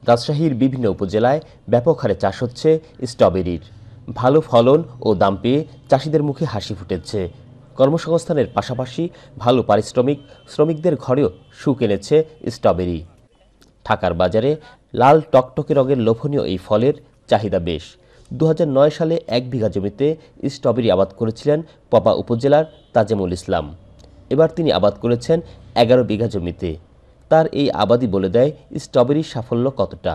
রাজশাহীর বিভিন্ন উপজেলায় ব্যাপক হারে চাষ হচ্ছে স্ট্রবেরির। ভালো ফলন ও দাম পেয়ে চাষিদের মুখে হাসি ফুটেছে। কর্মসংস্থানের পাশাপাশি ভালো পারিশ্রমিক, শ্রমিকদের ঘরেও সুখ এনেছে স্ট্রবেরি। ঢাকার বাজারে লাল টকটকে রঙের লোভনীয় এই ফলের চাহিদা বেশ। 2009 সালে 1 বিঘা জমিতে স্ট্রবেরি আবাদ করেছিলেন পবা উপজেলার তাজেমুল ইসলাম। এবার তিনি আবাদ করেছেন 11 বিঘা জমিতে। তার এই আবাদই বলে দেয় স্ট্রবেরির সাফল্য কতটা।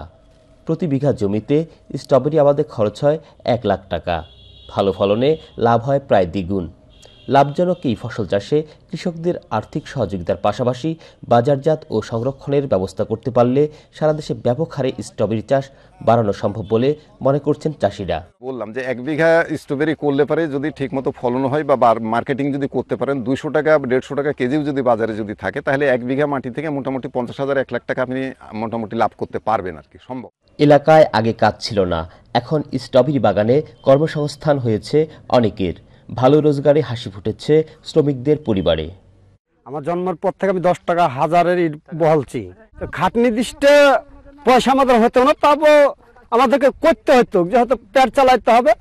প্রতি বিঘা জমিতে স্ট্রবেরি আবাদে খরচ হয় 1 লাখ টাকা। ভালো ফলনে লাভ হয় প্রায় দ্বিগুণ। লাভজনক এই ফসল চাষে কৃষকদের আর্থিক সহযোগিতার পাশাপাশি বাজারজাত ও সংরক্ষণের ব্যবস্থা করতে পারলে সারা দেশে ব্যাপক হারে স্ট্রবেরি চাষ বাড়ানো সম্ভব বলে মনে করছেন চাষিরা। বললাম যে 1 বিঘা স্ট্রবেরি করলে পারে যদি ঠিকমতো ফলন হয় বা মার্কেটিং যদি করতে পারেন 200 টাকা 150 টাকা কেজিও যদি বাজারে যদি থাকে তাহলে 1 বিঘা মাটি থেকে মোটামুটি 50,000 1 লাখ টাকা আপনি মোটামুটি লাভ করতে পারবেন আর কি সম্ভব। এলাকায় আগে কাজ ছিল না, এখন স্ট্রবেরি বাগানে কর্মসংস্থান হয়েছে অনেকের। ভালো রোজগারে হাসি ফুটেছে শ্রমিকদের পরিবারে। আমার জন্মের পর থেকে আমি 10 টাকা হাজারের ইট বলছি, খাটনি দৃষ্টে পয়সা আমাদের হতো না, তারপর আমাদেরকে করতে হতো, যেহেতু পেট চালাইতে হবে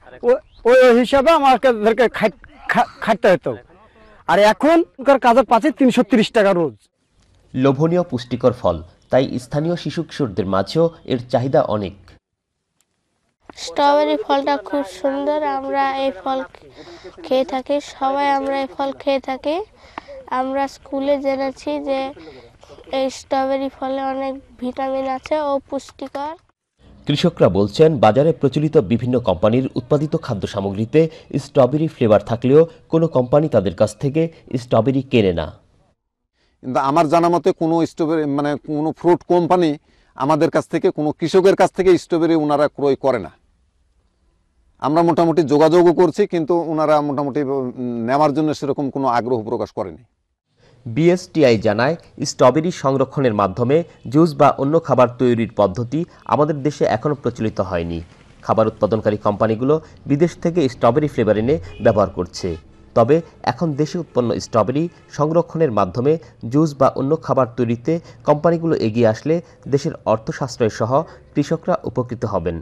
ওই হিসাবে আমাদেরকে খাটতে হতো। আর এখন কাজের পাচ্ছে 330 টাকা রোজ। লোভনীয় পুষ্টিকর ফল, তাই স্থানীয় শিশু কিশোরদের মাঝেও এর চাহিদা অনেক। স্ট্রবেরি ফলটা খুব সুন্দর, আমরা এই ফল খেয়ে থাকি, সবাই আমরা এই ফল খেয়ে থাকি। আমরা স্কুলে জেনেছি যে এই স্ট্রবেরি ফলে অনেক ভিটামিন আছে ও পুষ্টিকর। কৃষকরা বলছেন বাজারে প্রচলিত বিভিন্ন কোম্পানির উৎপাদিত খাদ্য সামগ্রীতে স্ট্রবেরি ফ্লেভার থাকলেও কোনো কোম্পানি তাদের কাছ থেকে স্ট্রবেরি কেনে না। কিন্তু আমার জানা মতে কোনো স্ট্রবেরি মানে কোনো ফ্রুট কোম্পানি আমাদের কাছ থেকে কোনো কৃষকের কাছ থেকে স্ট্রবেরি ওনারা ক্রয় করে না। আমরা মোটামুটি যোগাযোগও করছি, কিন্তু ওনারা মোটামুটি নেওয়ার জন্য সেরকম কোনো আগ্রহ প্রকাশ করেনি। বিএসটিআই জানায় স্ট্রবেরি সংরক্ষণের মাধ্যমে জুস বা অন্য খাবার তৈরির পদ্ধতি আমাদের দেশে এখনও প্রচলিত হয়নি। খাবার উৎপাদনকারী কোম্পানিগুলো বিদেশ থেকে স্ট্রবেরি ফ্লেভার এনে ব্যবহার করছে। তবে এখন দেশে উৎপন্ন স্ট্রবেরি সংরক্ষণের মাধ্যমে জুস বা অন্য খাবার তৈরিতে কোম্পানিগুলো এগিয়ে আসলে দেশের অর্থ সাশ্রয় সহ কৃষকরা উপকৃত হবেন।